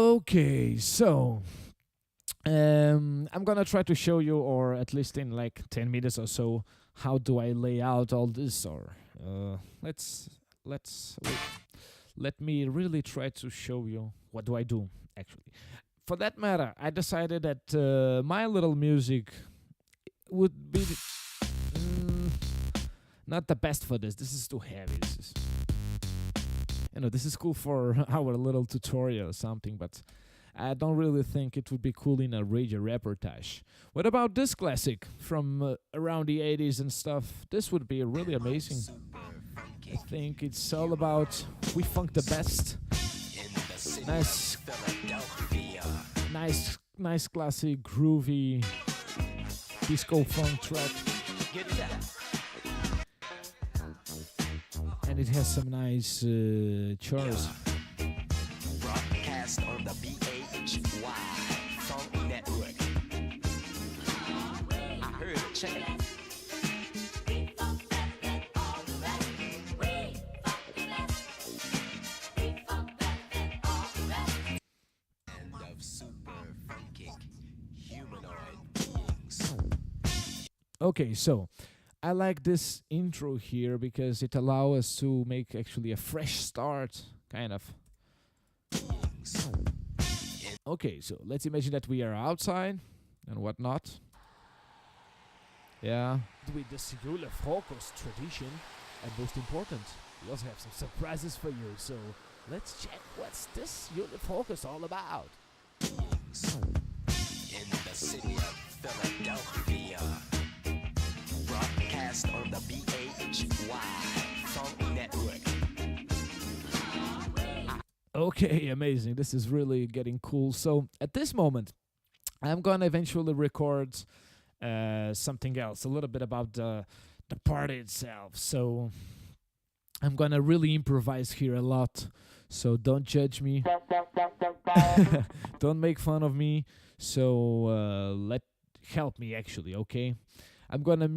Okay, so I'm gonna try to show you, or at least in like 10 minutes or so, how do I lay out all this. Or let's wait. Let me really try to show you what do I do actually. For that matter, I decided that my little music would be mm, not the best for this. This is too heavy. This is cool for our little tutorial or something, but I don't really think it would be cool in a radio reportage. What about this classic from around the 80s and stuff? This would be really amazing. I think it's all about we funk the best. Nice, nice, classic, groovy disco funk track. And it has some nice chorus. Broadcast on the BHY Funk Network. I heard it. Check it out. Okay, so I like this intro here because it allows us to make actually a fresh start, kind of. Okay, so let's imagine that we are outside and whatnot. Yeah. With this Julefrokost tradition, and most important, we also have some surprises for you. So let's check what's this Julefrokost all about. In the city of Philadelphia, broadcast on the BHY Funk Network. Okay, amazing. This is really getting cool. So at this moment, I'm gonna eventually record something else, a little bit about the party itself. So I'm gonna really improvise here a lot. So don't judge me. Don't make fun of me. So help me actually, okay? I'm gonna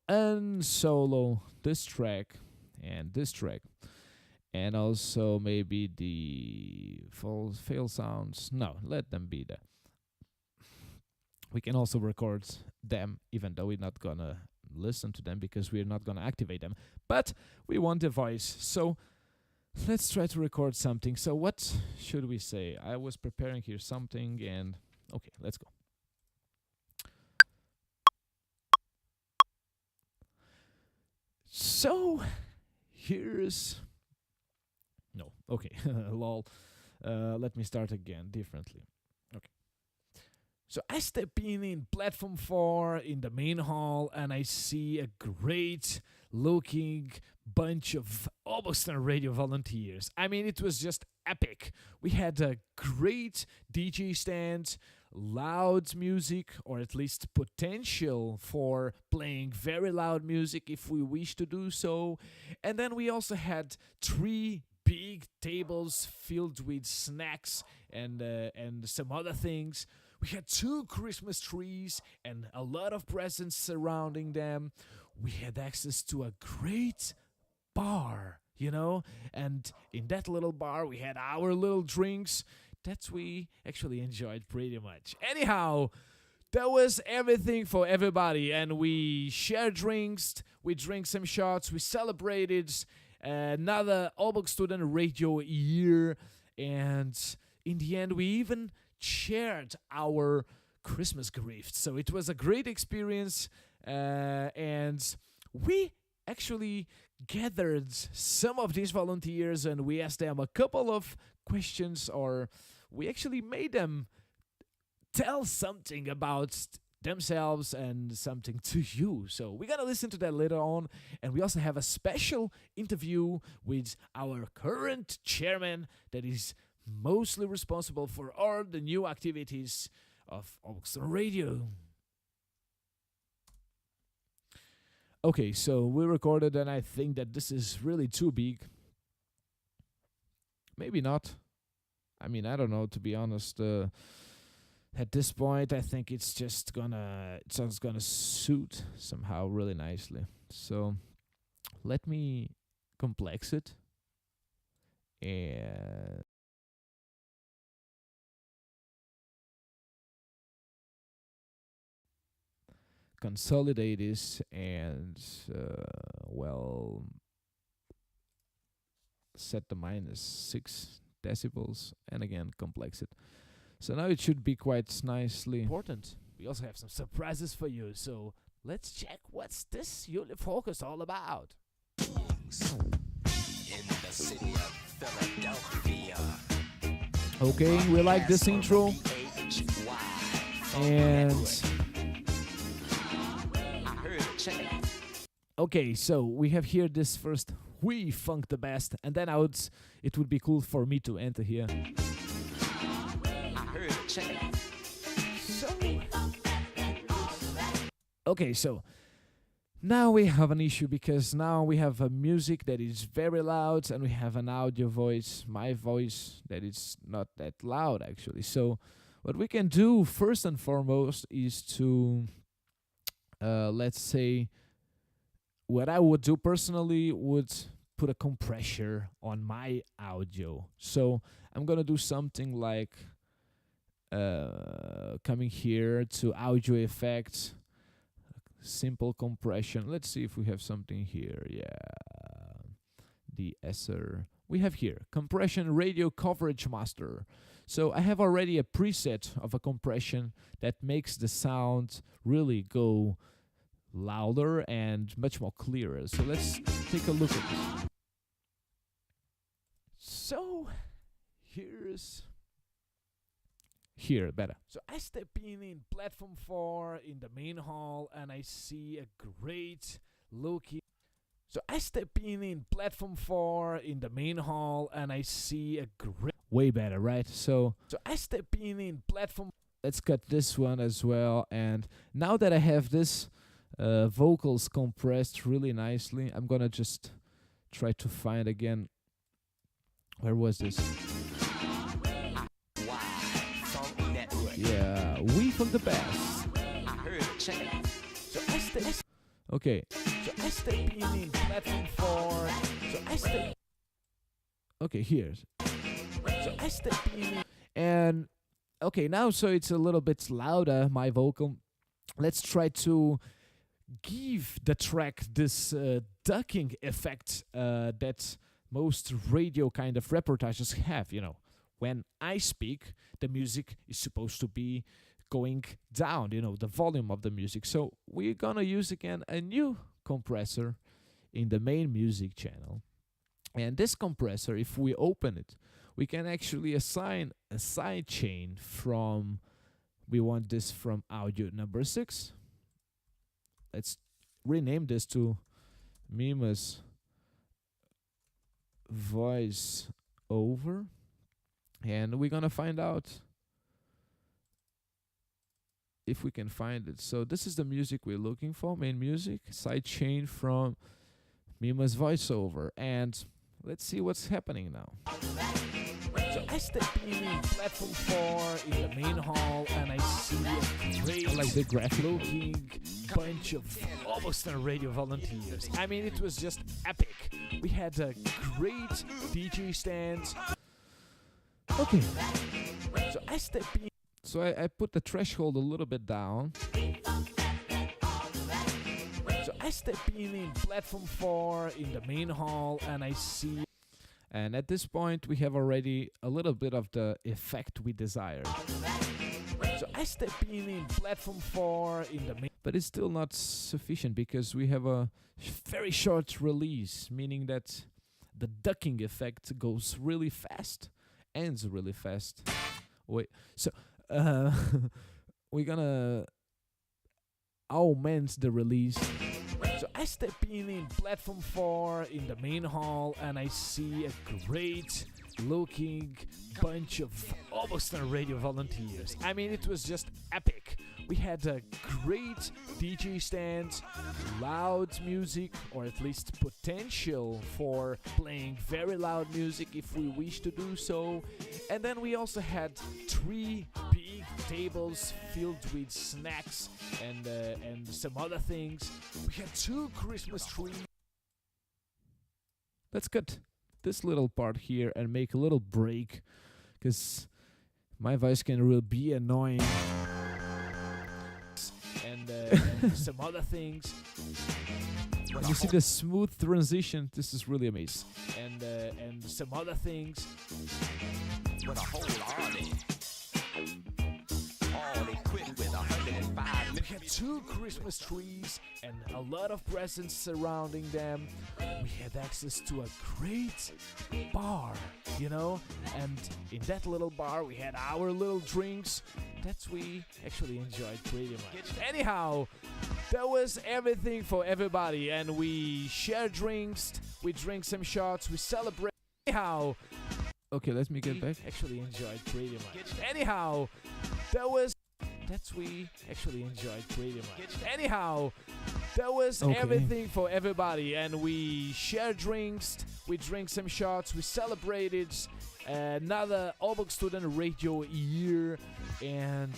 unsolo this track and this track. And also maybe the fail sounds. No, let them be there. We can also record them, even though we're not gonna listen to them because we're not gonna activate them. But we want a voice, so let's try to record something. So what should we say? I was preparing here something, and okay, let's go. So here's no, okay, lol. Let me start again differently. Okay. So I step in platform 4 in the main hall, and I see a great looking bunch of Oboston radio volunteers. I mean, it was just epic. We had a great DJ stand, loud music, or at least potential for playing very loud music if we wish to do so. And then we also had 3 big tables filled with snacks and some other things. We had 2 Christmas trees and a lot of presents surrounding them. We had access to a great bar, and in that little bar we had our little drinks that we actually enjoyed pretty much. Anyhow, that was everything for everybody, and we shared drinks, we drank some shots, we celebrated another Obok student radio year, and in the end we even shared our Christmas gift. So it was a great experience, and we actually gathered some of these volunteers and we asked them a couple of questions, or we actually made them tell something about themselves and something to you. So we're gonna listen to that later on, and we also have a special interview with our current chairman that is mostly responsible for all the new activities of Oxford Radio. Okay, so we recorded, and I think that this is really too big. Maybe not. I mean, I don't know, to be honest. At this point, I think it's just gonna suit somehow really nicely. So let me complex it and consolidate this and well, set the -6 decibels and again complex it. So now it should be quite nicely important. We also have some surprises for you, so let's check what's this Unifocus all about. In the city of Philadelphia. Okay, we like this intro. And okay, so we have here this first "We Funk the Best," and then it would be cool for me to enter here. Okay, so now we have an issue because now we have a music that is very loud and we have an audio voice, my voice, that is not that loud actually. So what we can do first and foremost is to, let's say, what I would do personally would put a compressor on my audio. So I'm gonna do something like coming here to audio effects, simple compression. Let's see if we have something here. Yeah, the SR. We have here compression radio coverage master. So I have already a preset of a compression that makes the sound really go louder and much more clearer. So let's take a look at this. So here better. So I step in platform 4 in the main hall and I see a great looking. So I step in platform 4 in the main hall and I see a great. Way better, right? So I step in platform. Let's cut this one as well. And now that I have this vocals compressed really nicely, I'm gonna just try to find again. Where was this? Yeah, we from the best. Okay. So I step in platform 4. So I step. Okay, here's. So I step in. And okay, now so it's a little bit louder, my vocal. Let's try to give the track this ducking effect that most radio kind of reportages have, you know. When I speak, the music is supposed to be going down, you know, the volume of the music. So we're gonna use again a new compressor in the main music channel. And this compressor, if we open it, we can actually assign a side chain from, we want this from audio number 6. Let's rename this to Mima's voice over. And we're gonna find out if we can find it. So this is the music we're looking for, main music, sidechain from Mima's voiceover. And let's see what's happening now. So I step in platform 4 in the main hall and I see a great, like the graphic looking bunch of almost radio volunteers. I mean, it was just epic. We had a great DJ stand. Okay, so I step in. So I put the threshold a little bit down. So I step in platform 4 in the main hall and I see. And at this point, we have already a little bit of the effect we desired. So I step in platform 4 in the main. But it's still not sufficient because we have a very short release, meaning that the ducking effect goes really fast. Ends really fast. Wait, so we're gonna augment the release. So I step in platform 4 in the main hall and I see a great looking bunch of almost radio volunteers. I mean, it was just epic. We had a great DJ stand, loud music, or at least potential for playing very loud music if we wish to do so. And then we also had 3 big tables filled with snacks and some other things. We had 2 Christmas trees. Let's cut this little part here and make a little break, because my voice can really be annoying. and some other things. And you see the smooth transition. This is really amazing. And some other things. With a whole army. All equipped with 105 We had 2 Christmas trees and a lot of presents surrounding them. We had access to a great bar, you know, and in that little bar we had our little drinks that we actually enjoyed pretty much. Anyhow, that was everything for everybody, and we share drinks, we drink some shots, we celebrate. Anyhow, okay, let me get back. Actually enjoyed pretty much. Anyhow, we actually enjoyed pretty much. Anyhow, that was everything for everybody, and we share drinks, we drink some shots, we celebrated another Oberg student radio year, and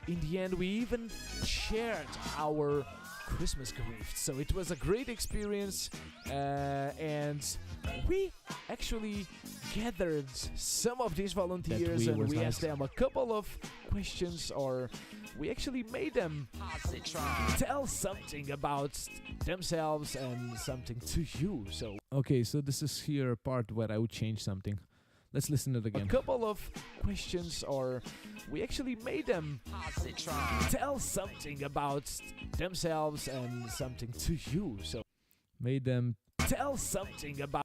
in the end we even shared our Christmas gift. So it was a great experience, and we actually gathered some of these volunteers and we asked them a couple of questions, or we actually made them tell something about themselves and something to you. So okay, so this is here a part where I would change something. Let's listen to it again. A couple of questions, or we actually made them tell something about themselves and something to you. So made them tell something about.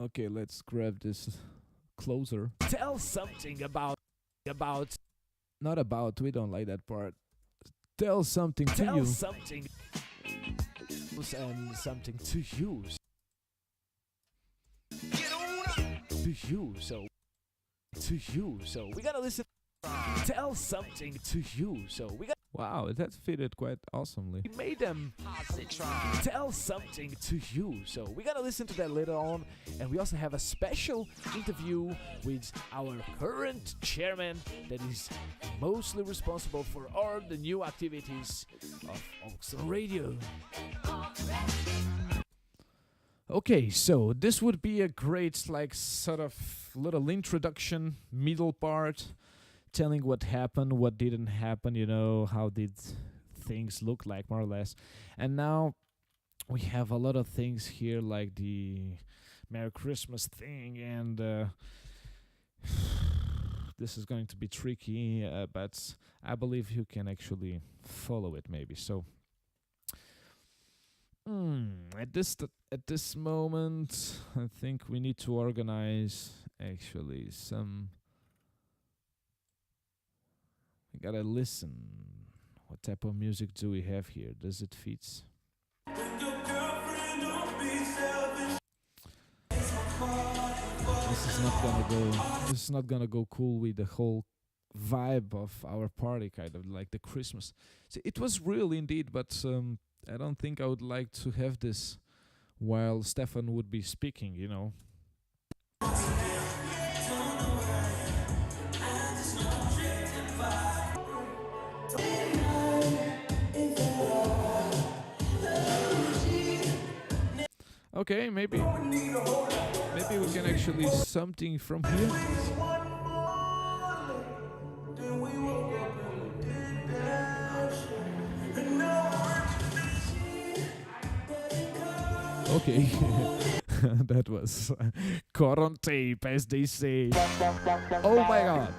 Okay, let's grab this closer. Tell something about. Not about. We don't like that part. Tell something to you. Tell something. And something to you. So we gotta listen. Tell something to you. So we got. Wow, that fitted quite awesomely. We made them tell something to you. So we gotta listen to that later on, and we also have a special interview with our current chairman that is mostly responsible for all the new activities of Oxford Radio. Okay, so this would be a great, like, sort of little introduction, middle part, telling what happened, what didn't happen, you know, how did things look like, more or less. And now we have a lot of things here, like the Merry Christmas thing, and this is going to be tricky, but I believe you can actually follow it, maybe. So at this moment, I think we need to organize actually some. We gotta listen. What type of music do we have here? Does it fit? This is not gonna go cool with the whole vibe of our party, kind of like the Christmas. See, it was real indeed, but I don't think I would like to have this while Stefan would be speaking, you know. Okay, maybe we can actually something from here. Okay, that was caught on tape, as they say. Oh my god.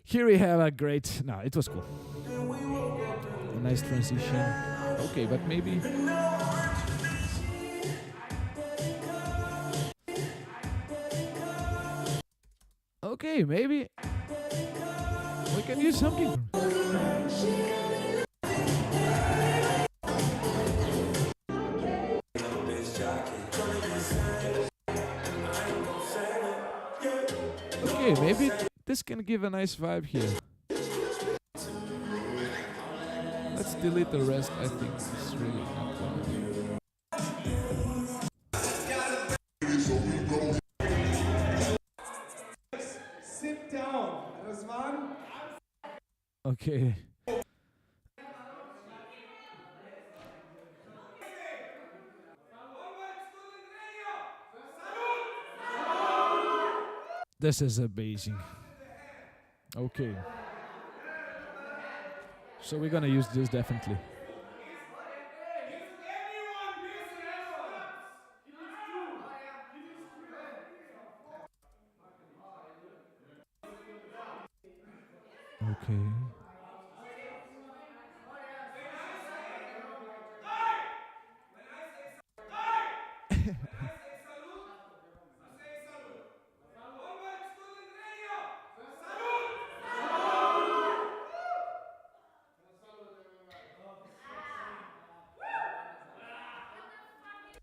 Here we have a great. No, it was cool. A nice transition. Okay, but maybe. Okay, maybe we can use something. Okay, maybe this can give a nice vibe here. Let's delete the rest. I think it's really not gonna. Sit down, Razvan. Okay. This is amazing. Okay. So we're gonna use this definitely. Okay.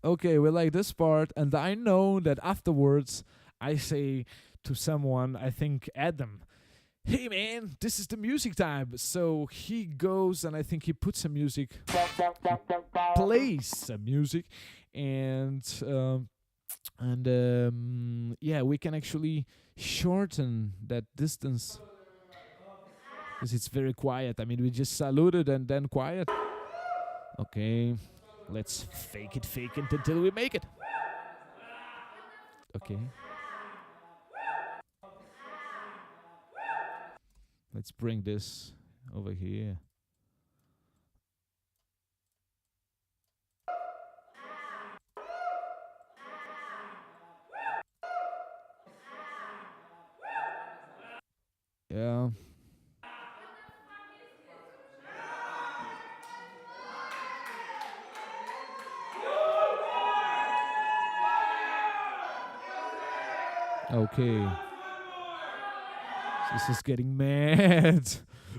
Okay, we like this part, and I know that afterwards I say to someone, I think Adam, hey man, this is the music time. So he goes and I think he puts some music, plays some music, and yeah, we can actually shorten that distance because it's very quiet. I mean, we just saluted and then quiet. Okay, let's fake it until we make it. Okay. Let's bring this over here. Yeah. Okay. This is getting mad.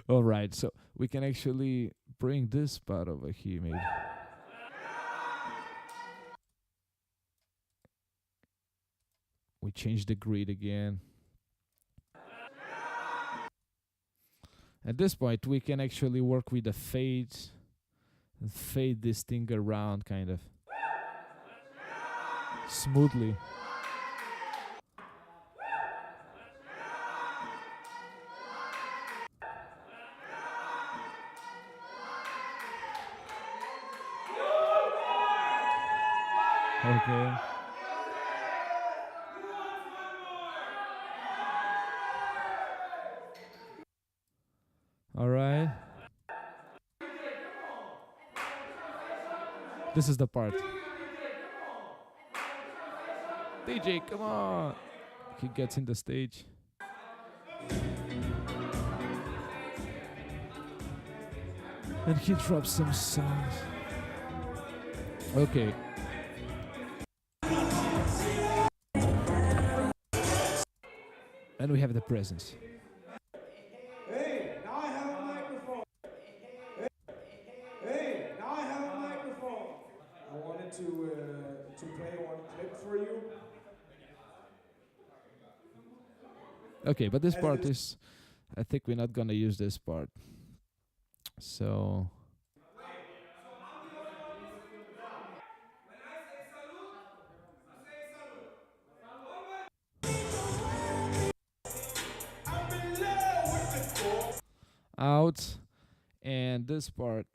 All right, so we can actually bring this part over here, maybe. We change the grid again. At this point, we can actually work with the fade and fade this thing around kind of smoothly. Okay. All right. This is the part. DJ, come on. He gets in the stage. And he drops some sounds. Okay. And we have the presence. Hey, now I have a microphone. Hey, now I have a microphone. I wanted to play one clip for you. Okay, but this part is, I think we're not gonna use this part. So. Out, and this part.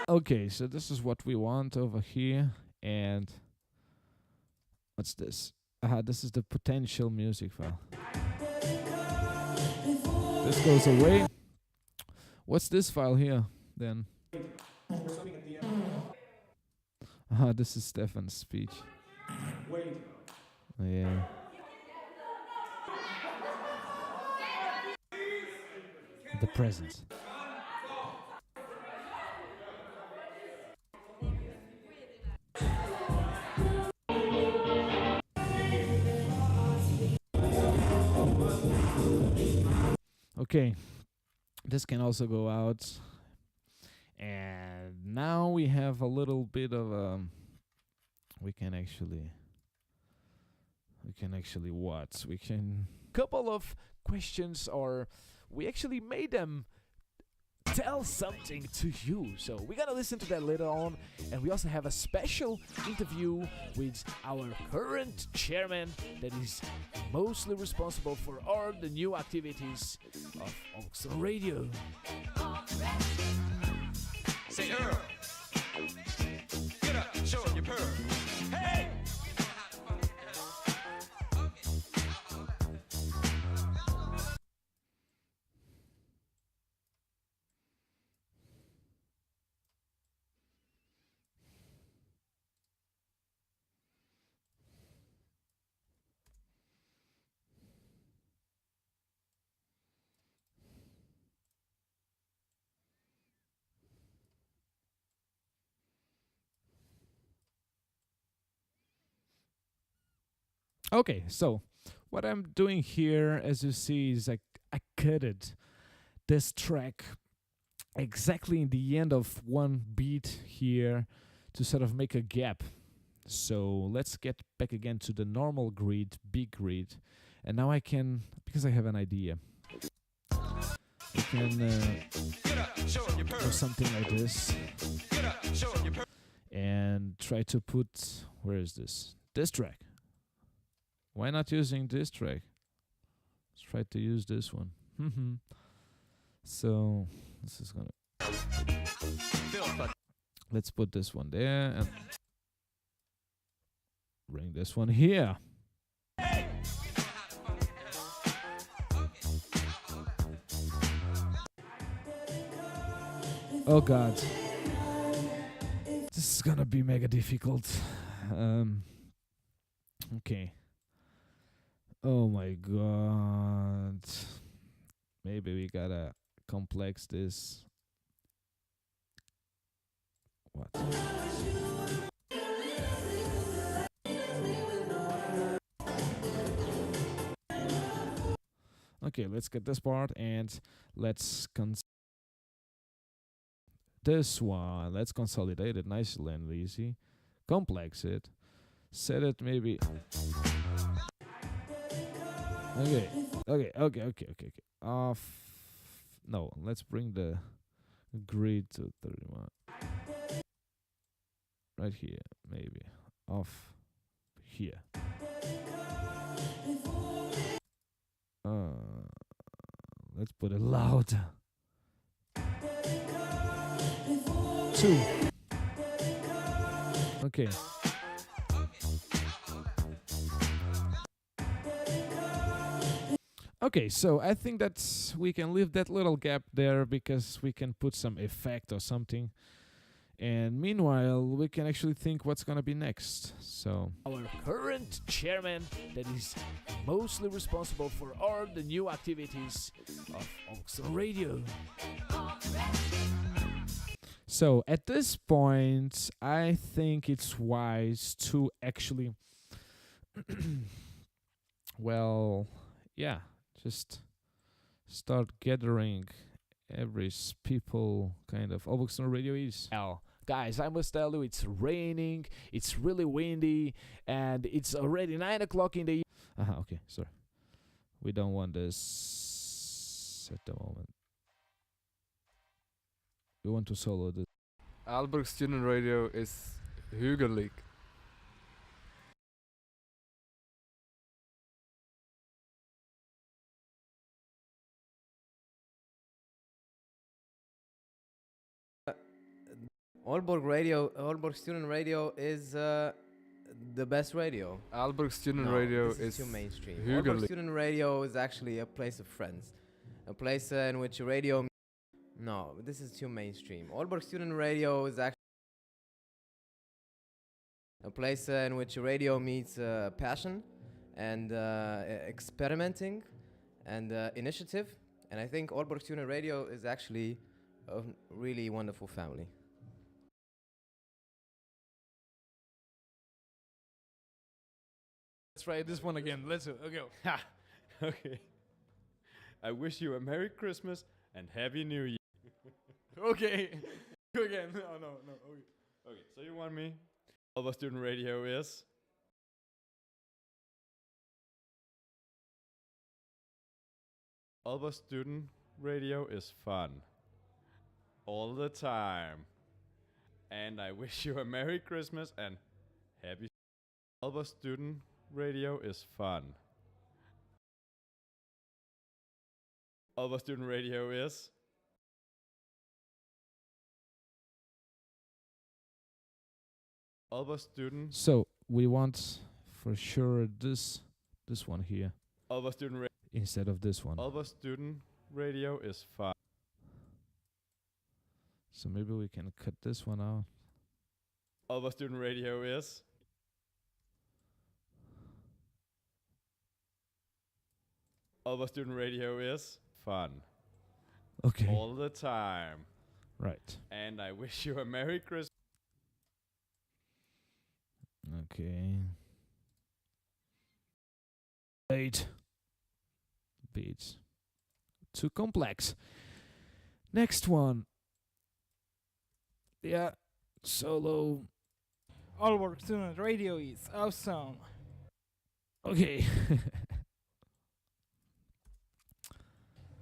Okay, so this is what we want over here, and what's this? This is the potential music file. This goes away. What's this file here then? This is Stefan's speech. Wait. Yeah. The presence. Okay, this can also go out, and now we have a little bit of we can actually what? We can couple of questions, or we actually made them tell something to you. So we're gonna listen to that later on, and we also have a special interview with our current chairman that is mostly responsible for all the new activities of Oxford Radio. Say Earl. Get up, show 'em your pearl. Hey! Okay, so what I'm doing here, as you see, is I cutted this track exactly in the end of one beat here to sort of make a gap. So let's get back again to the normal grid, big grid. And now I can, because I have an idea, I can do something like this and try to put, where is this? This track. Why not using this track? Let's try to use this one. So this is gonna, let's put this one there and bring this one here. Oh god, this is gonna be mega difficult. Okay. Oh my god. Maybe we gotta complex this. What? Okay, let's get this part and let's this one. Let's consolidate it nicely and easy. Complex it. Set it maybe. Okay. Off. No, let's bring the grid to 31. Right here, maybe. Off here. Let's put it louder. 2. Okay. Okay, so I think that we can leave that little gap there because we can put some effect or something. And meanwhile, we can actually think what's gonna be next. So our current chairman that is mostly responsible for all the new activities of Oxford Radio. So at this point, I think it's wise to actually, well, yeah, just start gathering every people kind of. Oxford Radio is. Now, guys, I must tell you, it's raining, it's really windy, and it's already 9 o'clock in the. Okay, sorry. We don't want this at the moment. We want to solo this. Aalborg Student Radio is hugelijk. Aalborg Student Radio is the best radio. Aalborg Student No, Radio this is is too mainstream. Aalborg hugelijk. Student Radio is actually a place of friends, a place in which radio. No, this is too mainstream. Aalborg Student Radio is actually a place in which radio meets passion and experimenting and initiative. And I think Aalborg Student Radio is actually a really wonderful family. Let's try this one again. Let's go. Ha! Okay. I wish you a Merry Christmas and Happy New Year. Okay. Again. No. Okay. Okay, so you want me? Alba Student Radio is. Alba Student Radio is fun. All the time. And I wish you a Merry Christmas and Happy. Alba Student Radio is fun. Alba Student Radio is. Alba Student. So we want for sure this one here Alba Student Radio. instead of this one. Alba Student Radio is fun. So maybe we can cut this one out. Alba Student Radio is. Alba Student Radio is fun. Okay. All the time. Right. And I wish you a Merry Christmas. Okay. Wait. Beats. Too complex. Next one. Yeah. Solo. Aalborg Student Radio is awesome. Okay.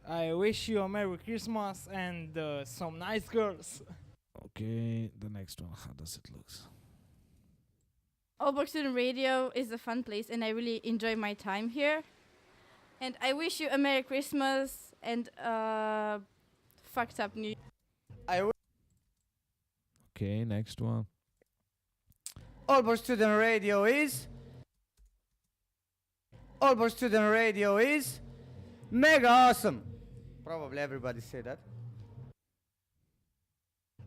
I wish you a Merry Christmas and some nice girls. Okay. The next one. How does it look? Aalborg Student Radio is a fun place and I really enjoy my time here. And I wish you a Merry Christmas and fucked up New Year. Okay. Next one. Aalborg Student Radio is mega awesome. Probably everybody say that.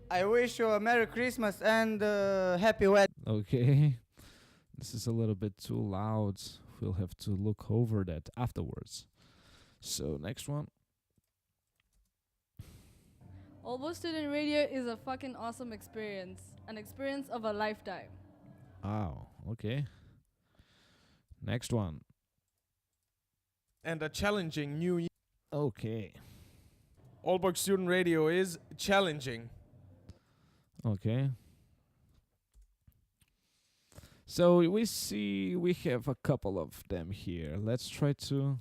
I wish you a Merry Christmas and happy wedding. Okay. This is a little bit too loud. We'll have to look over that afterwards. So, next one. Aalborg Student Radio is a fucking awesome experience. An experience of a lifetime. Oh, okay. Next one. And a challenging new year. Okay. Aalborg Student Radio is challenging. Okay. So we see we have a couple of them here. Let's try to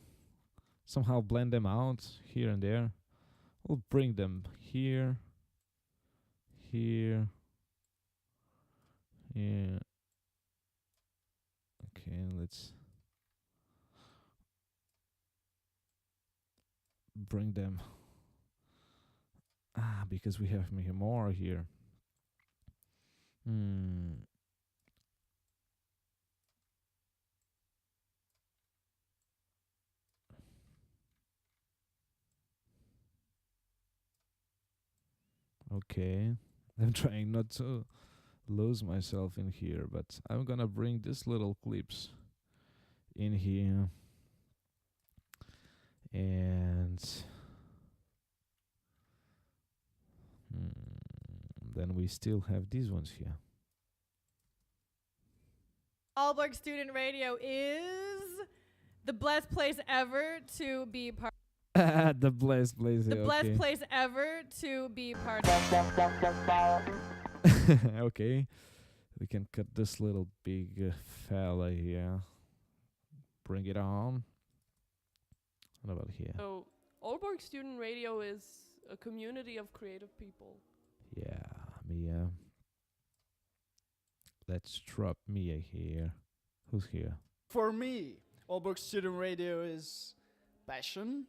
somehow blend them out here and there. We'll bring them here. Here. Yeah. Okay, let's bring them. Because we have more here. Okay. I'm trying not to lose myself in here, but I'm gonna bring these little clips in here. And then we still have these ones here. Aalborg Student Radio is the blessed place ever to be part. The blessed place. The blessed Okay. place ever to be part. Okay. We can cut this little big fella here. Bring it on. What about here? So, Aalborg Student Radio is a community of creative people. Yeah, Mia. Let's drop Mia here. Who's here? For me, Aalborg Student Radio is passion.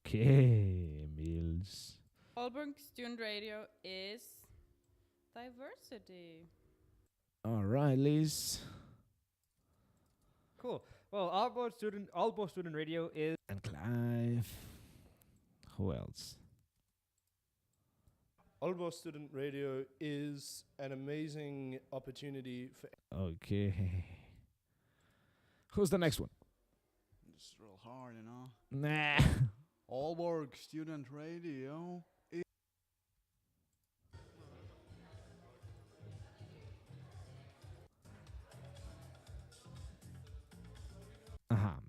Okay, Mills. Aalborg Student Radio is diversity. All right, Liz. Cool. Well, Aalborg Student Radio is... And Clive. Who else? Aalborg Student Radio is an amazing opportunity for... Okay. Who's the next one? It's real hard, you know. Nah. Aalborg Student Radio is...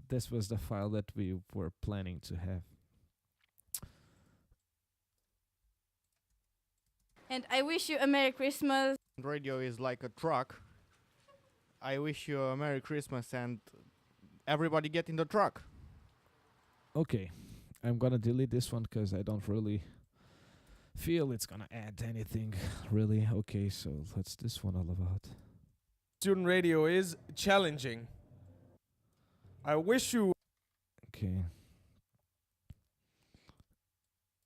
This was the file that we were planning to have. And I wish you a Merry Christmas. Radio is like a truck. I wish you a Merry Christmas and everybody get in the truck. Okay. I'm gonna delete this one because I don't really feel it's gonna add anything, really. Okay, so what's this one all about? Student Radio is challenging. I wish you... Okay.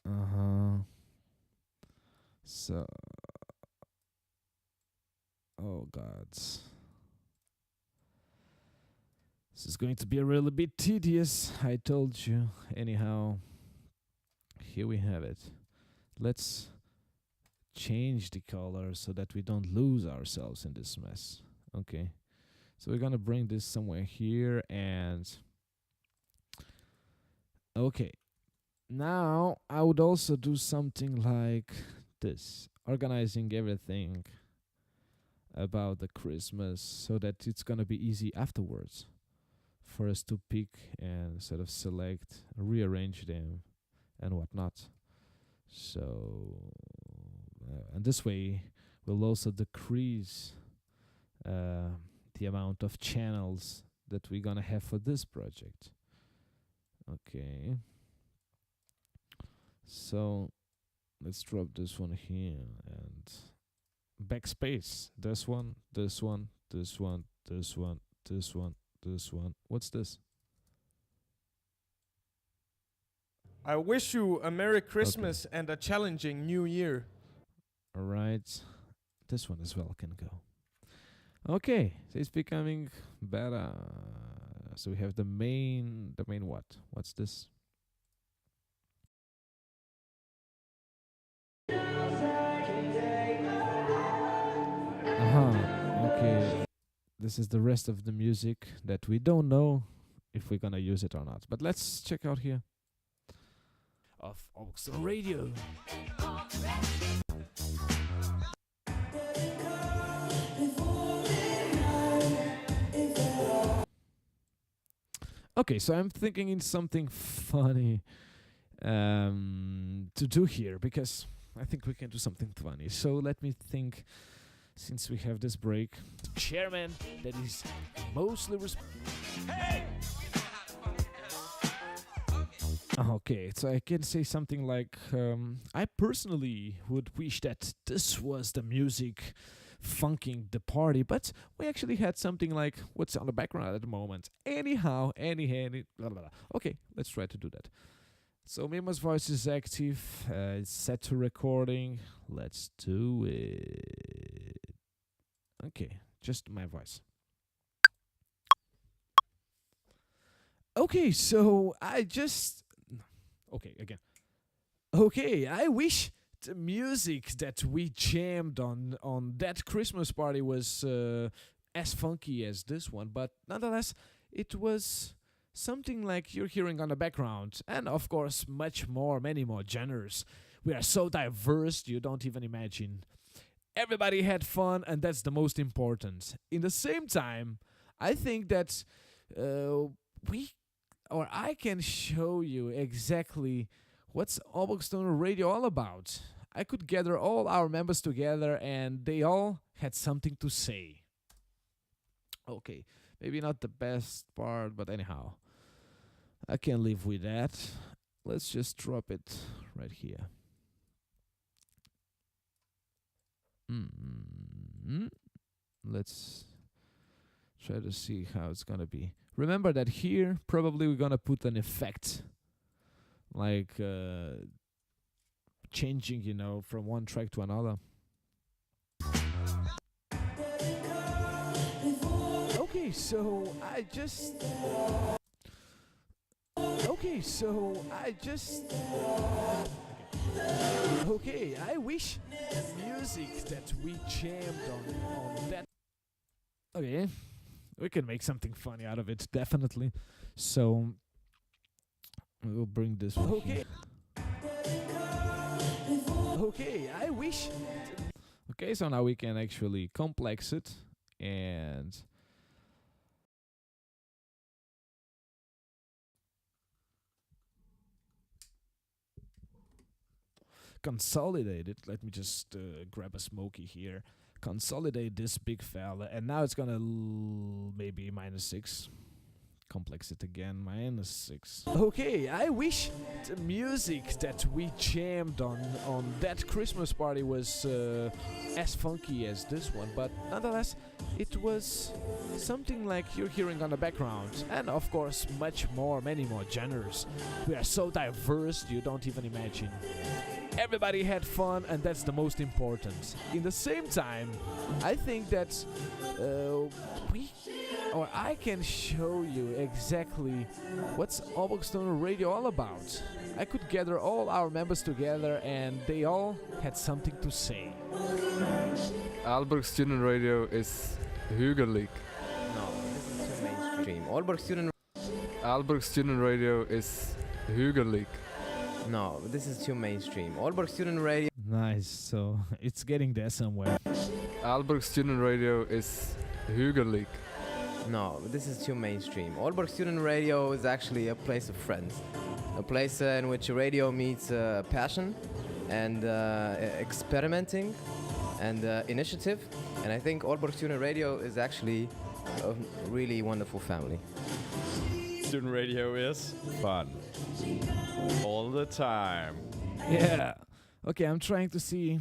Uh-huh. So... Oh, God. This is going to be a really bit tedious, I told you. Anyhow, here we have it. Let's change the color so that we don't lose ourselves in this mess. Okay. So we're gonna bring this somewhere here and... Okay. Now, I would also do something like this. Organizing everything about the Christmas so that it's gonna be easy afterwards for us to pick and sort of select, rearrange them, and whatnot. So, and this way, we'll also decrease the amount of channels that we're gonna have for this project. Okay. So let's drop this one here and backspace. This one, this one, this one, this one, this one, this one. What's this? I wish you a Merry Christmas and a challenging New Year. All right. This one as well can go. Okay, so it's becoming better. So we have the main what? What's this? Okay. This is the rest of the music that we don't know if we're gonna use it or not. But let's check out here. Of Oxford Radio. Okay, so I'm thinking in something funny to do here, because I think we can do something funny. So let me think, since we have this break. Chairman that is mostly Okay, so I can say something like, I personally would wish that this was the music funking the party, but we actually had something like what's on the background at the moment. Anyhow, blah, blah, blah. Okay, let's try to do that. So Mima's voice is active, it's set to recording. Let's do it. Okay, just my voice. Okay, so again. Okay, I wish the music that we jammed on that Christmas party was as funky as this one, but nonetheless, it was something like you're hearing on the background, and of course, many more genres. We are so diverse, you don't even imagine. Everybody had fun, and that's the most important. In the same time, I think that I can show you exactly what's Obergstoner Radio all about. I could gather all our members together and they all had something to say. Okay, maybe not the best part, but anyhow, I can live with that. Let's just drop it right here. Let's try to see how it's gonna be. Remember that here, probably we're gonna put an effect, like changing, from one track to another. Okay, so I just. Okay, I wish the music that we jammed on that. Okay, we can make something funny out of it, definitely. So we'll bring this one. Okay, I wish. Okay, so now we can actually complex it and consolidate it. Let me just grab a smoky here. Consolidate this big fella, and now it's gonna maybe -6. Complex it again, -6. Okay, I wish the music that we jammed on that Christmas party was as funky as this one, but nonetheless, it was something like you're hearing on the background, and of course, many more genres. We are so diverse, you don't even imagine. Everybody had fun, and that's the most important. In the same time, I think that I can show you exactly what's Obergstoner Radio all about. I could gather all our members together, and they all had something to say. Aalborg Student Radio is hyggelik. No, this is too mainstream. Aalborg Student Radio is hyggelik. No, this is too mainstream. Aalborg Student Radio. Nice, so it's getting there somewhere. Aalborg Student Radio is hyggelik. No, this is too mainstream. Aalborg Student Radio is actually a place of friends, a place in which radio meets passion and experimenting and initiative. And I think Aalborg Student Radio is actually a really wonderful family. Student radio is fun. All the time. Yeah. Okay, I'm trying to see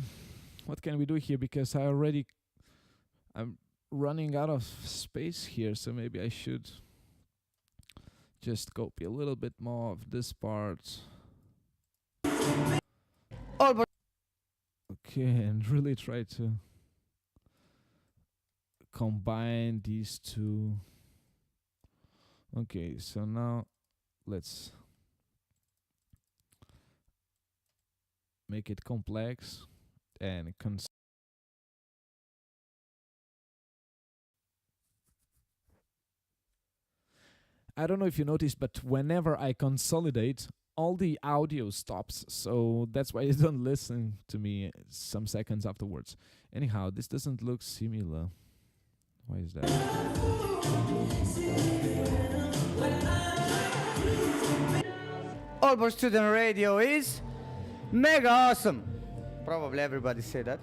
what can we do here because I'm running out of space here, so maybe I should just copy a little bit more of this part. Okay, and really try to combine these two. Okay, so now let's make it complex and I don't know if you noticed, but whenever I consolidate, all the audio stops, so that's why you don't listen to me some seconds afterwards. Anyhow, this doesn't look similar. Why is that? Aalborg Student Radio is mega awesome. Probably everybody say that.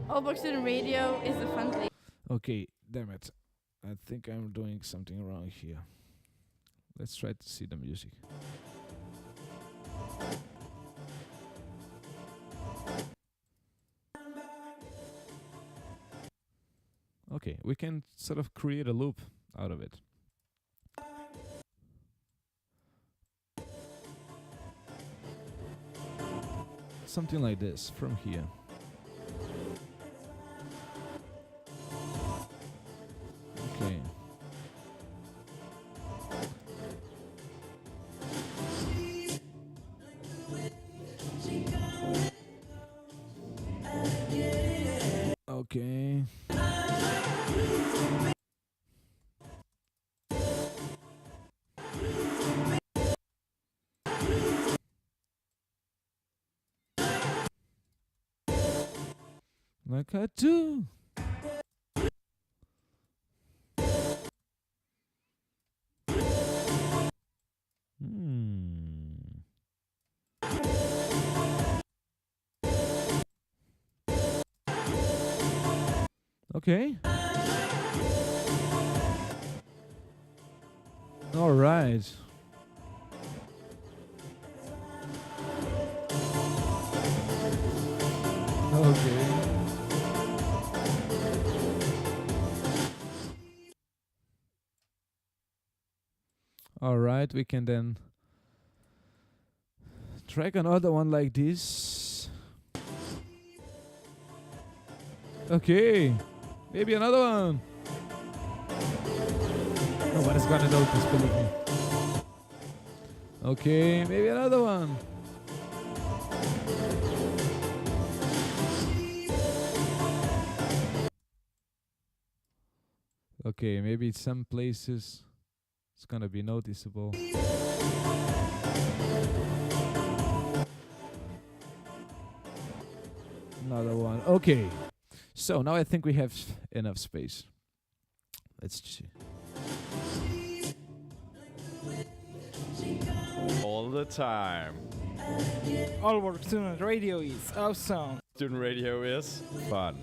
Aalborg Student Radio is a fun place. Okay, damn it. I think I'm doing something wrong here. Let's try to see the music. Okay, we can sort of create a loop out of it. Something like this from here. Okay. Okay. Like I do. Okay. All right. Okay. All right, we can then track another one like this. Okay, maybe another one. Nobody's gonna notice, believe me. Okay, maybe another one. Okay, maybe some places it's gonna be noticeable. Another one. Okay. So now I think we have enough space. Let's see. All the time. Aalborg Student Radio is awesome. Student radio is fun.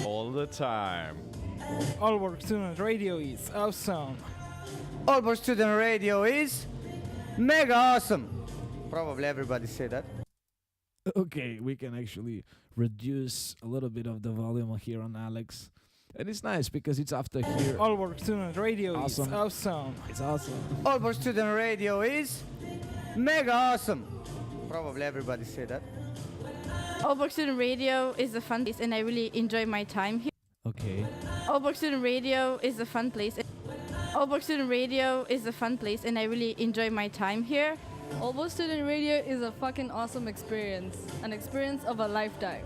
All the time. Aalborg Student Radio is awesome. Aalborg Student Radio is mega awesome. Probably everybody say that. Okay, we can actually reduce a little bit of the volume here on Alex. And it's nice because it's after here. Aalborg Student Radio is awesome. It's awesome. Aalborg Student Radio is mega awesome. Probably everybody say that. Aalborg Student Radio is a fun place and I really enjoy my time here. Okay. Aalborg Student Radio is a fun place. Aalborg Student Radio is a fun place and I really enjoy my time here. Aalborg Student Radio is a fucking awesome experience. An experience of a lifetime.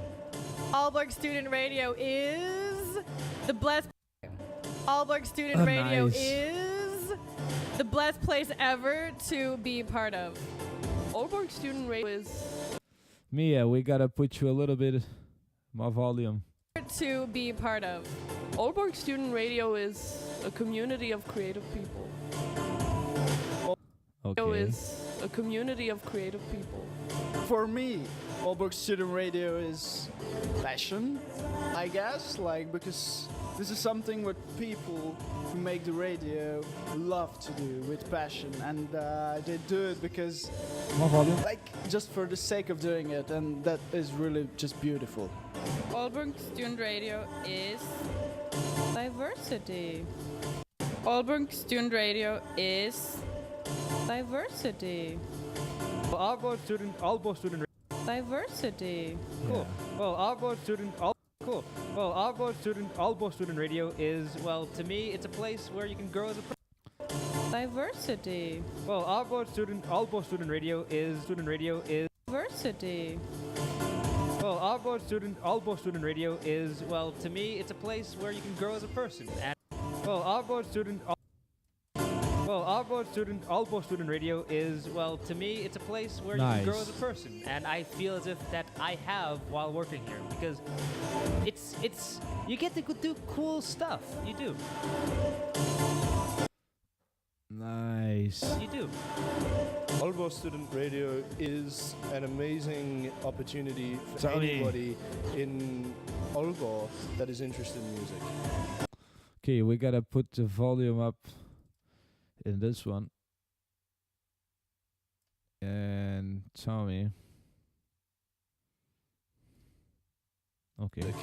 Aalborg Student Radio is the blessed. Aalborg Student Radio nice. is the best place ever to be part of. Aalborg Student Radio is Mia, we gotta put you a little bit more volume. To be part of. Aalborg Student Radio is a community of creative people. Radio Okay. is a community of creative people. For me, Aalborg Student Radio is passion, I guess, like because this is something what people who make the radio love to do with passion, and they do it because, More volume. like, just for the sake of doing it, and that is really just beautiful. Aalborg Student Radio is diversity. Aalborg Student Radio is diversity. Aalborg student Diversity. Cool. Well, Aalborg student radio is, well, to me, it's a place where you can grow as a person. Diversity. Well, Aalborg student radio is Diversity. Well, Aalborg student radio is, well, to me, it's a place where you can grow as a person. And Aalborg student radio is, well, to me, it's a place where you can grow Nice. as a person, and I feel as if that I have while working here, because it's you get to do cool stuff. You do. Nice. You do. Aalborg Student Radio is an amazing opportunity for Tony. anybody in Aalborg that is interested in music. Okay, we gotta put the volume up in this one. And Tommy. Okay.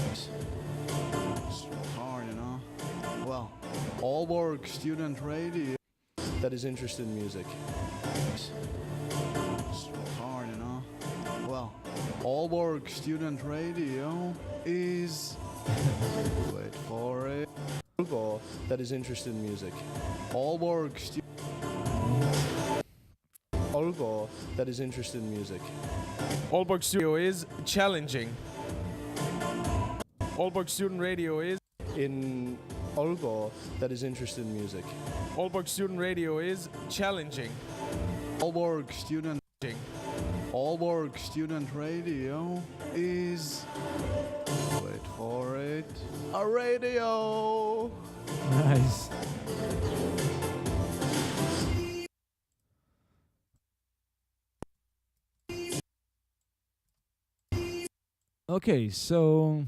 It's hard, you know. Well, Aalborg Student Radio. That is interested in music. It's hard, you know. Well, Aalborg Student Radio is. Wait for it. Aalborg that is interested in music. Aalborg Aalborg that is interested in music. Aalborg Studio is challenging. Aalborg Student Radio is In Aalborg that is interested in music. Aalborg Student Radio is challenging. Aalborg Student Radio is. Wait for it. A radio. Nice. Okay, so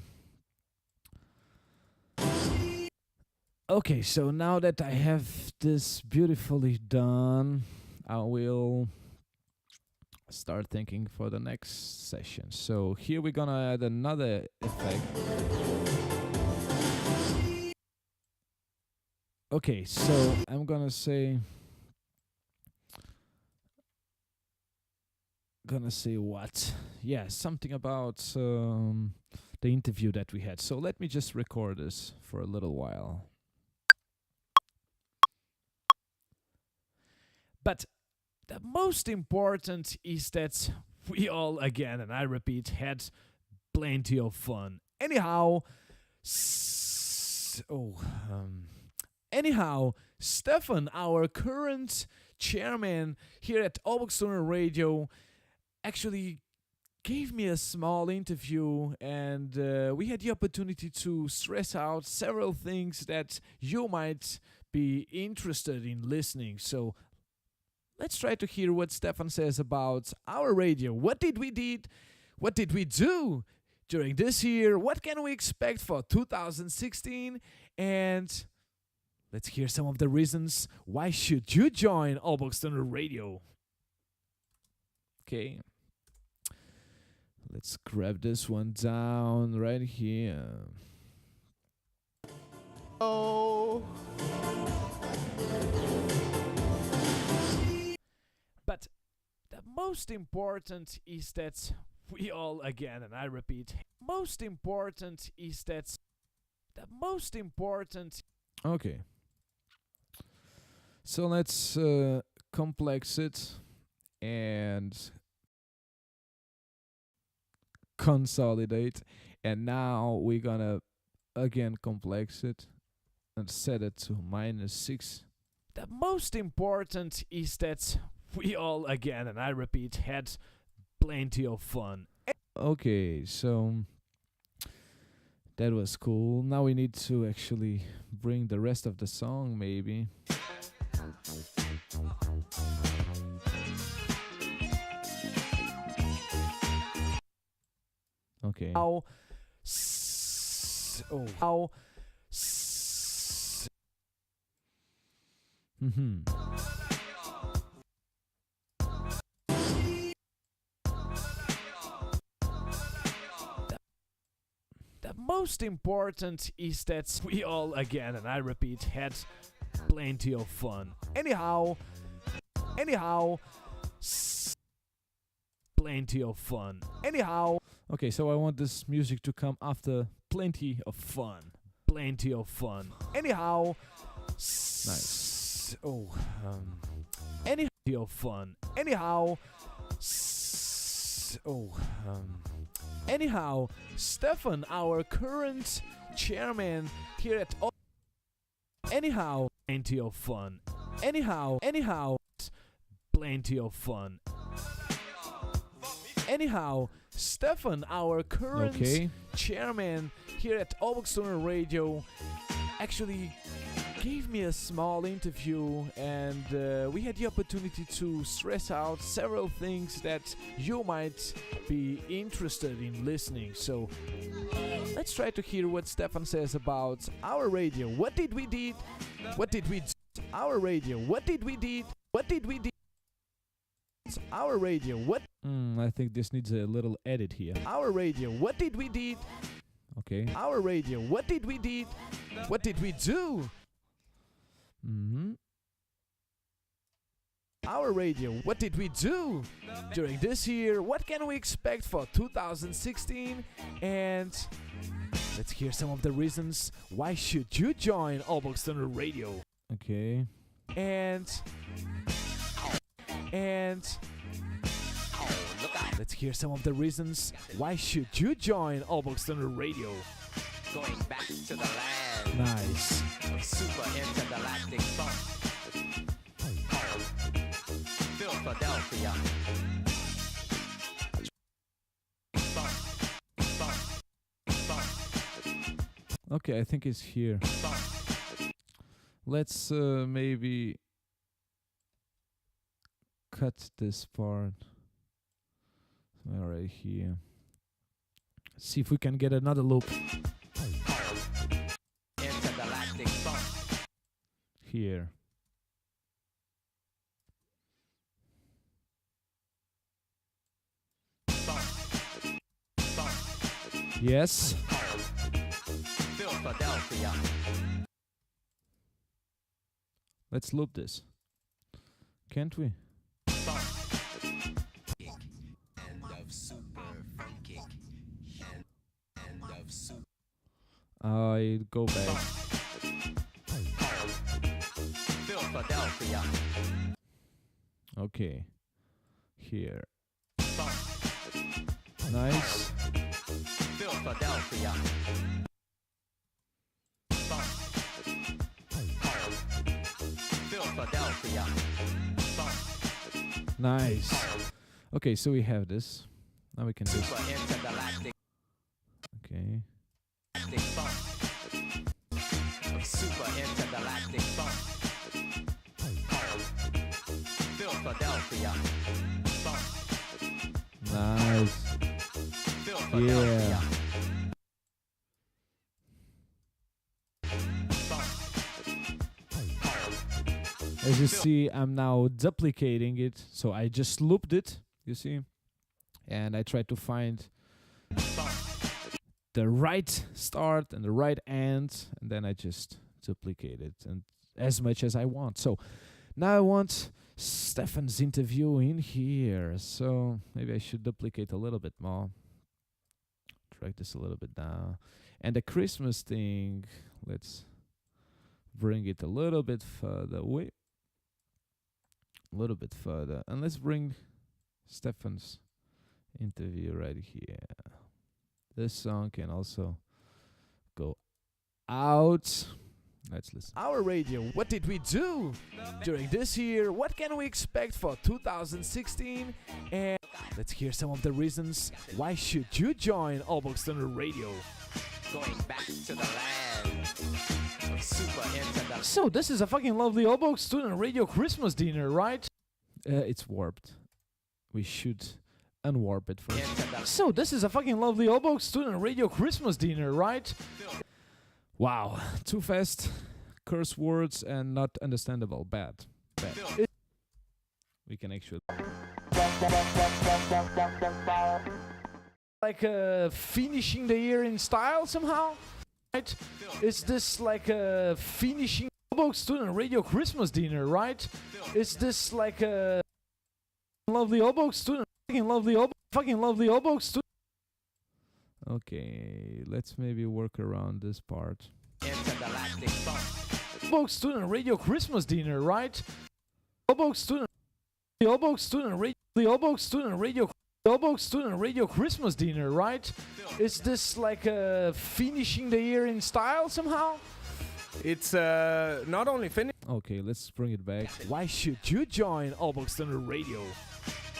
now that I have this beautifully done, I will start thinking for the next session. So here we're gonna add another effect. Okay, so I'm gonna say what? Yeah, something about the interview that we had. So let me just record this for a little while. But the most important is that we all, again, and I repeat, had plenty of fun. Anyhow, Stefan, our current chairman here at Aalborg Student Radio, actually gave me a small interview, and we had the opportunity to stress out several things that you might be interested in listening. So let's try to hear what Stefan says about our radio. What did we do during this year? What can we expect for 2016? And let's hear some of the reasons why should you join Aalborg Student Radio. Okay. Let's grab this one down right here. Oh. But the most important is that we all, again, and I repeat, most important is that the most important. Okay. So let's complex it and consolidate, and now we're gonna again complex it and set it to -6. The most important is that we all, again, and I repeat, had plenty of fun. Okay, so That was cool. Now we need to actually bring the rest of the song, maybe. Okay. Oh. The most important is that we all, again, and I repeat, had plenty of fun. Anyhow, plenty of fun. Anyhow. Okay, so I want this music to come after plenty of fun. Plenty of fun. Anyhow. Nice. Anyhow of fun. Anyhow. Anyhow, Stefan, our current chairman here at Anyhow, plenty of fun. Anyhow, plenty of fun. Anyhow, Stefan, our current chairman here at Aalborg Student Radio, actually gave me a small interview, and we had the opportunity to stress out several things that you might be interested in listening. So let's try to hear what Stefan says about our radio. What did we do? Our radio. What did we do? Our radio. What? I think this needs a little edit here. Our radio. What did we do? Okay. Our radio. What did we do? What did we do? Our radio. What did we do during this year? What can we expect for 2016? And let's hear some of the reasons why should you join Aalborg Student Radio. Okay. And let's hear some of the reasons why should you join Aalborg Student Radio. Going back to the land. Nice. Super intergalactic funk. Philadelphia. Okay, I think it's here. Let's maybe cut this part. Right here. See if we can get another loop. Intergalactic funk. Here. Yes. Philadelphia. Let's loop this. Can't we? I go back. Philadelphia. Okay. Here. Nice. Philadelphia. Philadelphia. Nice. Okay, so we have this. Now we can do. Okay. Super intergalactic funk. Philadelphia. Nice. Yeah. As you see, I'm now duplicating it. So I just looped it, you see, and I tried to find the right start and the right end, and then I just duplicate it and as much as I want. So now I want Stefan's interview in here. So maybe I should duplicate a little bit more. Drag this a little bit down. And the Christmas thing, let's bring it a little bit further away. A little bit further. And let's bring Stefan's interview right here. This song can also go out. Let's listen. Our radio. What did we do during this year? What can we expect for 2016? And let's hear some of the reasons why should you join Aalborg Student Radio. Going back to the land of super intergalactic. So this is a fucking lovely Aalborg student radio Christmas dinner, right? It's warped. We should unwarp it first. So this is a fucking lovely Aalborg student radio Christmas dinner, right? Wow, too fast, curse words and not understandable. Bad. We can actually like finishing the year in style somehow. Right? Is this like a finishing Aalborg student radio Christmas dinner, right? Is this like a lovely Aalborg student, fucking lovely Aalborg student? Okay, let's maybe work around this part. Intergalactic funk. Aalborg student radio Christmas dinner, right? Aalborg student radio Christmas dinner, right? Is this like finishing the year in style somehow? It's not only finished. Okay, let's bring it back. Why should you join Aalborg student radio?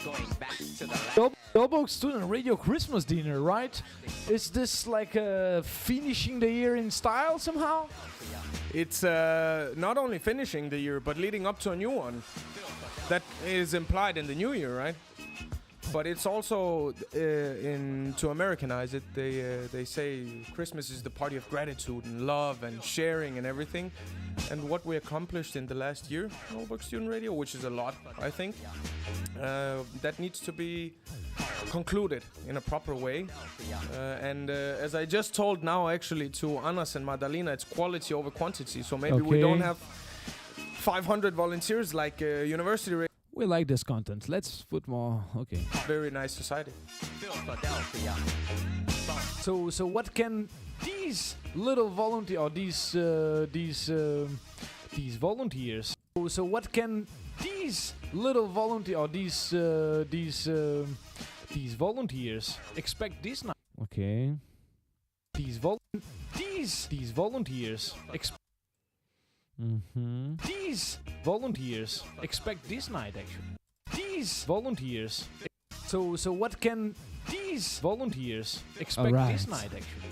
Going back to the Aalborg student radio Christmas dinner, right? Is this like finishing the year in style somehow? It's not only finishing the year, but leading up to a new one. That is implied in the new year, right? But it's also to Americanize it. They say Christmas is the party of gratitude and love and sharing and everything. And what we accomplished in the last year, Aalborg Student Radio, which is a lot, I think, that needs to be concluded in a proper way. And as I just told now, actually, to Anas and Madalena, it's quality over quantity. So maybe we don't have 500 volunteers like university radio. We like this content. Let's put more. Okay. Very nice society. So what can these little volunteer or these volunteers? So what can these little volunteer or these volunteers expect this night? Okay. These volunteers expect. These volunteers expect this night actually. These volunteers. So what can these volunteers expect this night actually?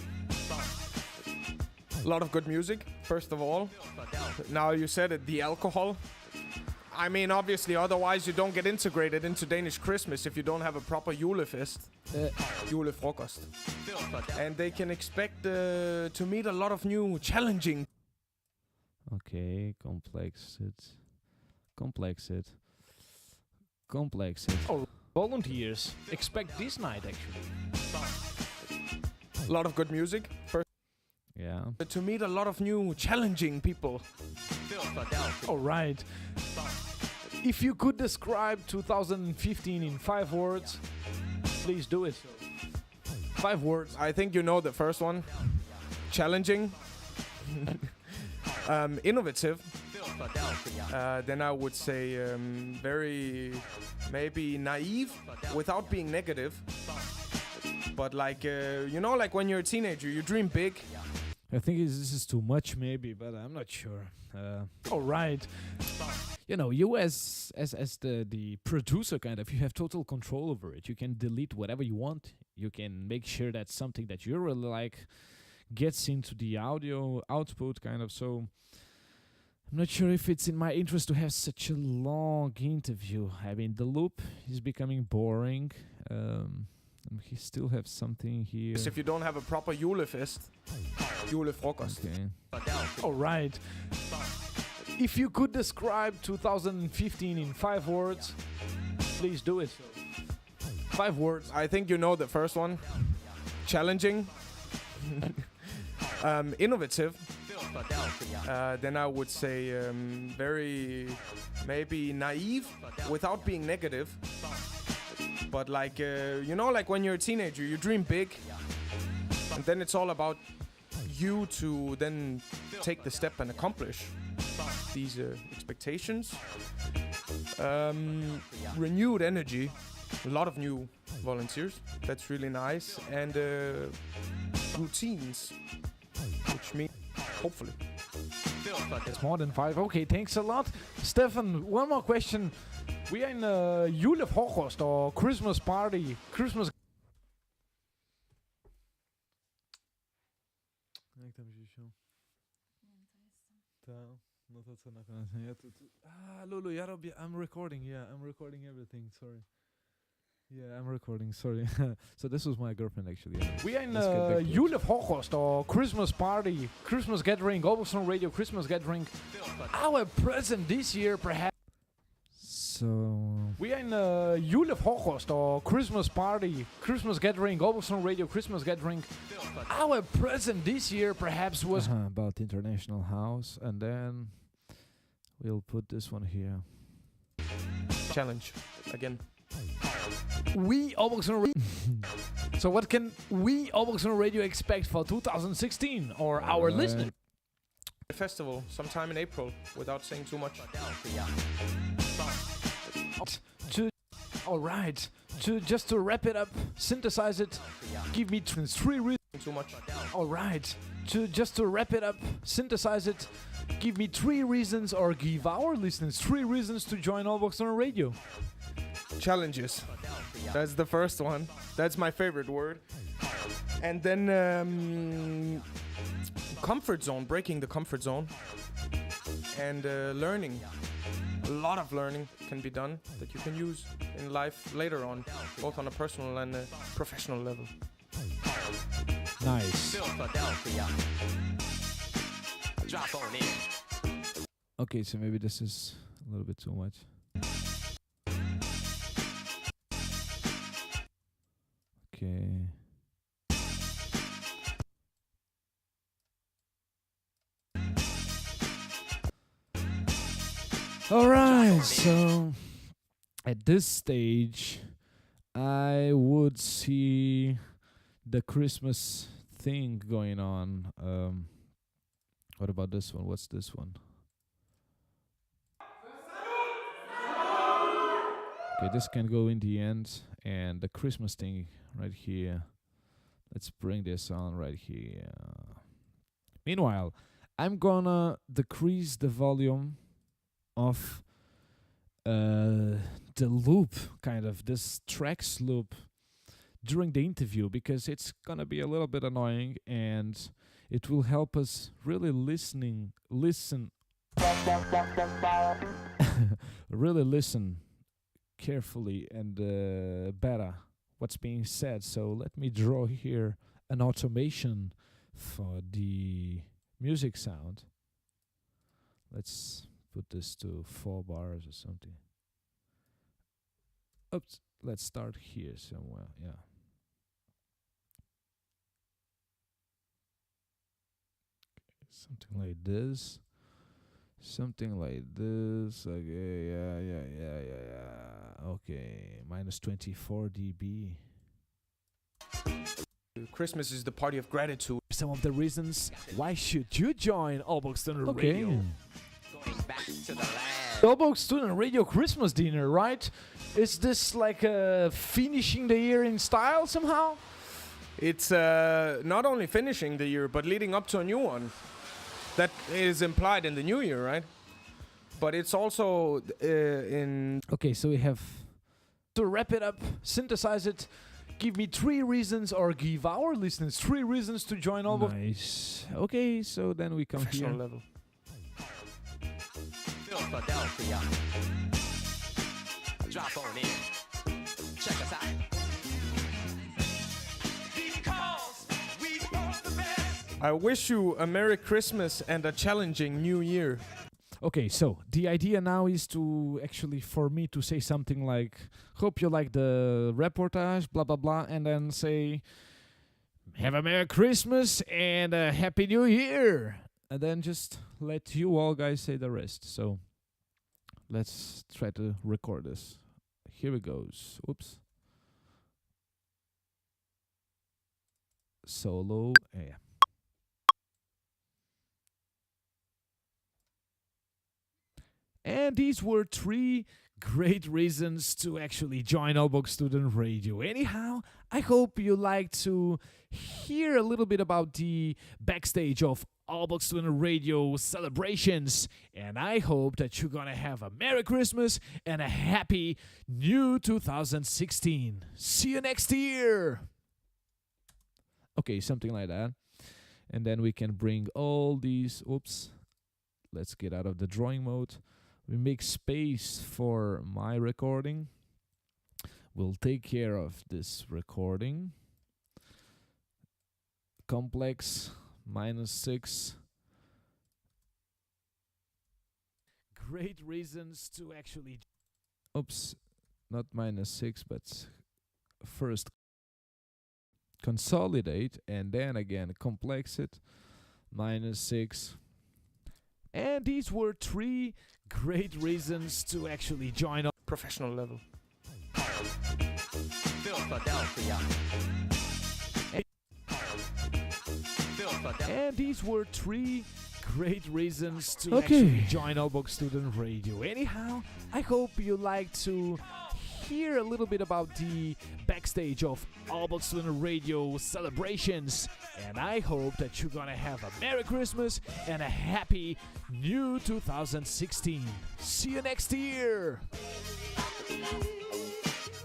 A lot of good music, first of all. Now you said it, the alcohol. I mean, obviously, otherwise you don't get integrated into Danish Christmas if you don't have a proper julefest, julefrokost. And they can expect to meet a lot of new challenging. Okay, complex it. Oh, volunteers expect this night actually. A lot of good music. Yeah. To meet a lot of new challenging people. All right. If you could describe 2015 in 5 words, please do it. 5 words. I think you know the first one. Challenging. Innovative. Then I would say very maybe naive without being negative. But like, like when you're a teenager, you dream big. I think this is too much maybe, but I'm not sure. All right. You as the producer kind of, you have total control over it. You can delete whatever you want. You can make sure that something that you really like gets into the audio output kind of. So I'm not sure if it's in my interest to have such a long interview. I mean, the loop is becoming boring. He still have something here. If you don't have a proper julefest, julefrokost. Okay. All right. If you could describe 2015 in 5 words, please do it. 5 words. I think you know the first one. Challenging. Innovative. Then I would say very maybe naive without being negative. But like, like when you're a teenager, you dream big. And then it's all about you to then take the step and accomplish these expectations. Renewed energy. A lot of new volunteers. That's really nice. And routines. Which means, hopefully. It's more than 5. Okay, thanks a lot. Stefan, one more question. We are in a julefrokost or Christmas party. Christmas. Jak tam się się? No to co na koniec? Lulu, ja robię, I'm recording everything, sorry. Yeah, I'm recording, sorry. So this was my girlfriend actually. We are in julefrokost or Christmas party, Christmas gathering, almost on radio, Christmas gathering. Our present this year perhaps. So we are in julefrokost or Christmas party, Christmas gathering, almost on radio, Christmas gathering. Our present this year perhaps was about international house, and then we'll put this one here. Challenge again. We almost on radio. So what can we almost on radio expect for 2016 or our listeners? A festival sometime in April, without saying too much. To wrap it up, synthesize it, give me three reasons. Too much. To wrap it up, synthesize it, give me 3 reasons or give our listeners 3 reasons to join Allbox on Radio. Challenges. That's the first one. That's my favorite word. And then comfort zone, breaking the comfort zone. And learning. A lot of learning can be done that you can use in life later on, both on a personal and a professional level. Nice. Okay, so maybe this is a little bit too much. Okay. Alright, so at this stage, I would see the Christmas thing going on. What about this one? What's this one? Okay, this can go in the end, and the Christmas thing right here. Let's bring this on right here. Meanwhile, I'm gonna decrease the volume of the loop, kind of this tracks loop during the interview, because it's gonna be a little bit annoying, and it will help us really listen really listen carefully and better what's being said. So let me draw here an automation for the music sound. Let's put this to 4 bars or something. Oops, let's start here somewhere, yeah. Something like this. Something like this. Okay, yeah. Okay, minus 24 dB. Christmas is the party of gratitude. Some of the reasons why should you join Allbox Student Radio. Allbox Student Radio Christmas dinner, right? Is this like finishing the year in style somehow? It's not only finishing the year, but leading up to a new one. That is implied in the new year, right? But it's also in... Okay, so we have to wrap it up, synthesize it, give me 3 reasons or give our listeners 3 reasons to join Allbox. Nice. Okay, so then we come here. Level. Philadelphia. Drop on in. Check us out. Because we want the best. I wish you a Merry Christmas and a challenging New Year. Okay, so the idea now is to actually for me to say something like, hope you like the reportage, blah, blah, blah, and then say, have a Merry Christmas and a Happy New Year. And then just let you all guys say the rest. So let's try to record this. Here it goes. Oops. Solo. Yeah. And these were 3 great reasons to actually join Allbox Student Radio. Anyhow, I hope you like to hear a little bit about the backstage of Allbox Student Radio celebrations. And I hope that you're gonna have a Merry Christmas and a happy new 2016. See you next year. Okay, something like that. And then we can bring all these, oops, let's get out of the drawing mode. We make space for my recording. We'll take care of this recording. Complex, -6. Great reasons to actually, oops, not -6, but first consolidate and then again complex it, -6. And these were 3 great reasons to actually join up. Professional level. And these were 3 great reasons to actually join Aalborg Student Radio. Anyhow, I hope you like to hear a little bit about the backstage of Aalborg Student Radio celebrations. And I hope that you're gonna have a Merry Christmas and a happy new 2016. See you next year!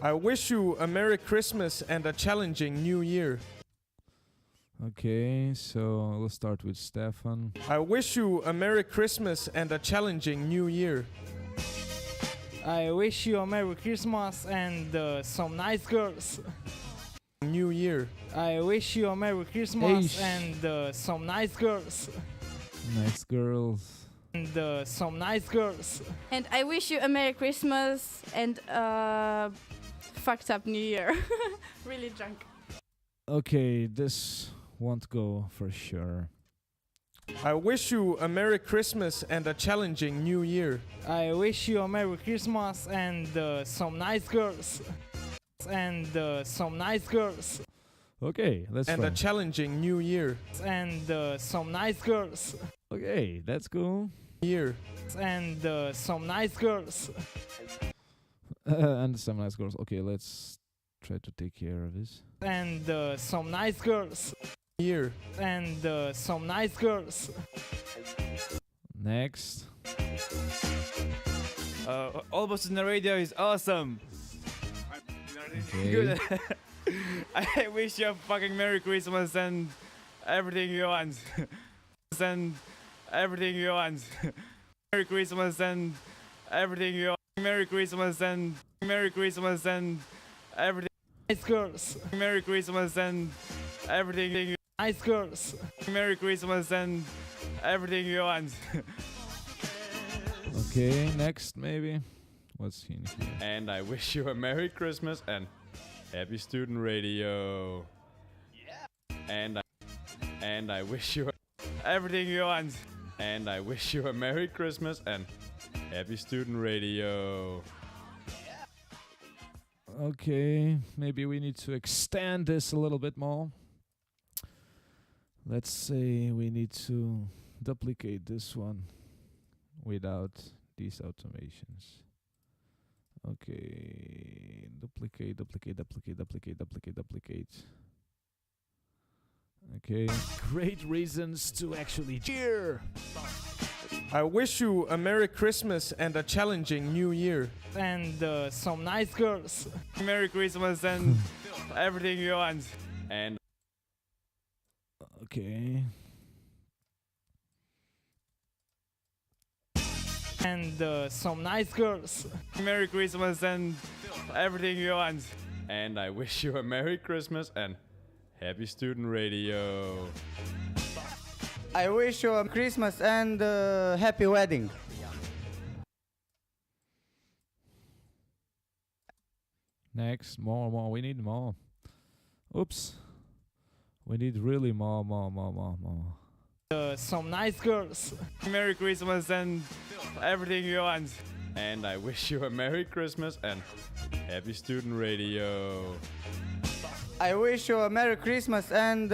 I wish you a Merry Christmas and a challenging New Year. Okay, so let's start with Stefan. I wish you a Merry Christmas and a challenging New Year. I wish you a Merry Christmas and some nice girls. New Year. I wish you a Merry Christmas Eish. and some nice girls. Nice girls. And some nice girls. And I wish you a Merry Christmas and fucked up New Year. Really drunk. Okay, this won't go for sure. I wish you a Merry Christmas and a challenging New Year. I wish you a Merry Christmas and some nice girls. And some nice girls. Okay, let's And try. a challenging New Year. And some nice girls. Okay, that's cool. Year. And some nice girls. And some nice girls. Okay, let's try to take care of this. And some nice girls. Year. And some nice girls. Next. Aalborg Student Radio is awesome. Okay. Good. I wish you a fucking Merry Christmas and everything you want. And everything you want. Merry Christmas and everything you want. Merry Christmas and Merry Christmas and everything. Nice girls. Merry Christmas and everything. Nice girls. Merry Christmas and everything you want. Okay, next maybe. What's in here? And I wish you a Merry Christmas and Happy Student Radio. Yeah. And I wish you Everything you want. and I wish you a Merry Christmas and Happy Student Radio. Okay, maybe we need to extend this a little bit more. Let's say we need to duplicate this one without these automations. Okay, duplicate. Okay, great reasons to actually cheer. I wish you a Merry Christmas and a challenging New Year. And some nice girls. Merry Christmas and everything you want. And Okay. And some nice girls. Merry Christmas and everything you want. and I wish you a Merry Christmas and Happy Student Radio. I wish you a Christmas and happy wedding. Next, more. We need more. Oops. We need really more. Some nice girls. Merry Christmas and everything you want. And I wish you a Merry Christmas and Happy Student Radio. I wish you a Merry Christmas and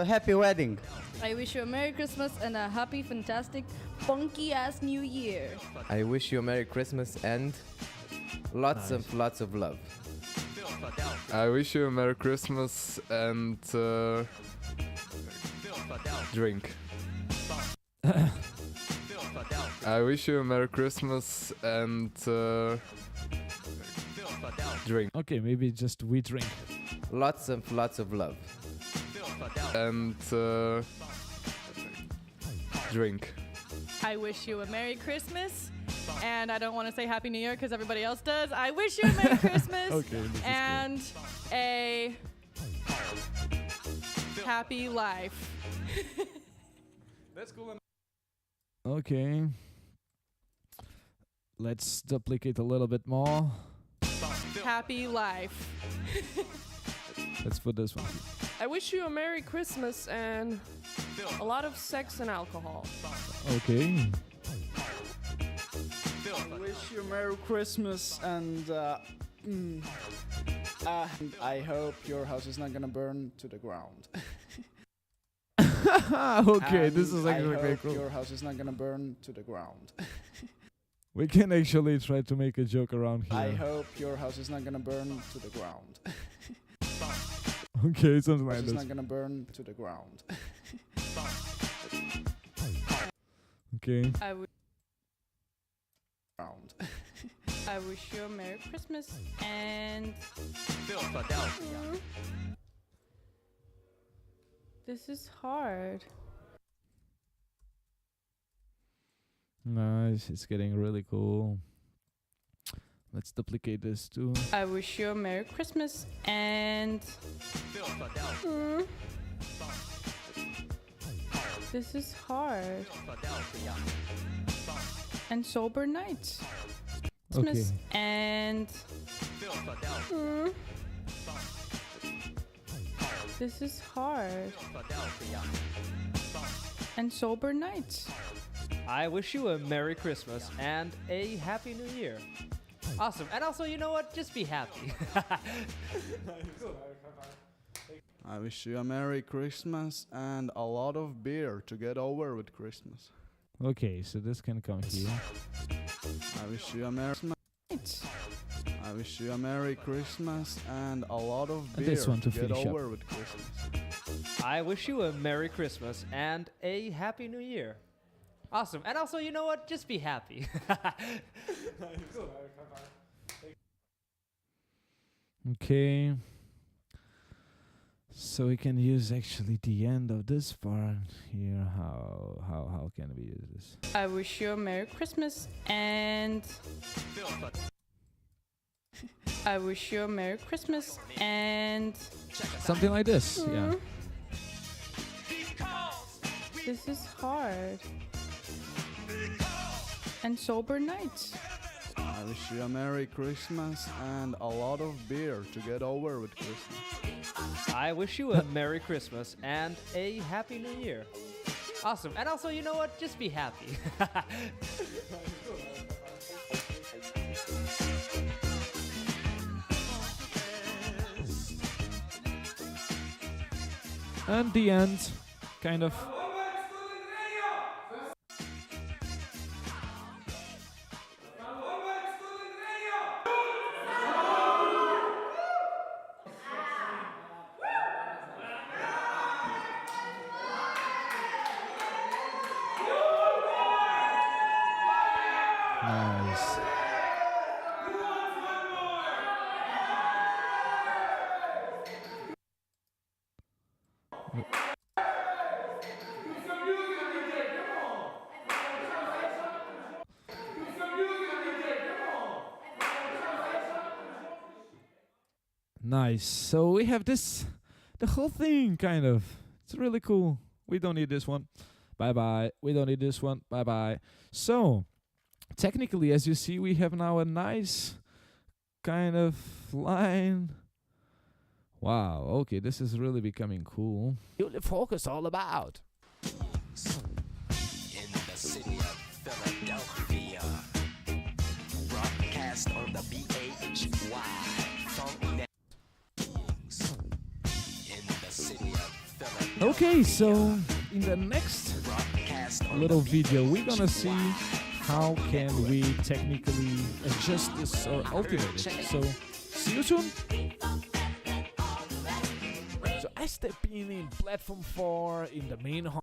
happy wedding. I wish you a Merry Christmas and a happy, fantastic, funky ass New Year. I wish you a Merry Christmas and lots of love. I wish you a Merry Christmas and drink. I wish you a Merry Christmas and drink. Okay, maybe just we drink. Lots of love. And drink. I wish you a Merry Christmas. And I don't want to say Happy New Year because everybody else does. I wish you a Merry Christmas Okay, this is and a happy life. That's cool. Okay. Let's duplicate a little bit more. Happy life. Let's put this one. I wish you a Merry Christmas and a lot of sex and alcohol. Okay. I wish you a Merry Christmas and I hope your house is not gonna burn to the ground. Okay, And this is I actually very hope cool. your house is not gonna burn to the ground. We can actually try to make a joke around here. I hope your house is not gonna burn to the ground. Okay, something like House this. is not gonna burn to the ground. Okay. Ground. I wish you a Merry Christmas and this is hard. Nice, it's getting really cool. Let's duplicate this too. I wish you a Merry Christmas and this is hard. And sober night. Christmas Okay. and this is hard. And sober night. I wish you a Merry Christmas and a Happy New Year. Awesome. And also, you know what? Just be happy. I wish you a Merry Christmas and a lot of beer to get over with Christmas. Okay, so this can come here. I wish you a Merry Christmas. I wish you a Merry Christmas and a lot of And beer this one to get finish up. over with Christmas. I wish you a Merry Christmas and a Happy New Year. Awesome. And also, you know what? Just be happy. Okay. So we can use actually the end of this part here. How can we use this? I wish you a Merry Christmas and I wish you a Merry Christmas and Something like this. Yeah. this is hard. And sober night. I wish you a Merry Christmas and a lot of beer to get over with Christmas. I wish you a Merry Christmas and a Happy New Year. Awesome. And also, you know what? Just be happy. And the end, kind of. Nice. Nice. So we have this, the whole thing, kind of. It's really cool. We don't need this one. Bye bye. We don't need this one. Bye bye. So, technically, as you see, we have now a nice kind of line. Wow. Okay, this is really becoming cool. You'll focus all about. In the city of Philadelphia, broadcast on the BHY. In the city of Philadelphia. Okay, so in the next little video, we're gonna see how can we technically adjust this or ultimate it. So, see you soon. So I step in platform 4 in the main hall.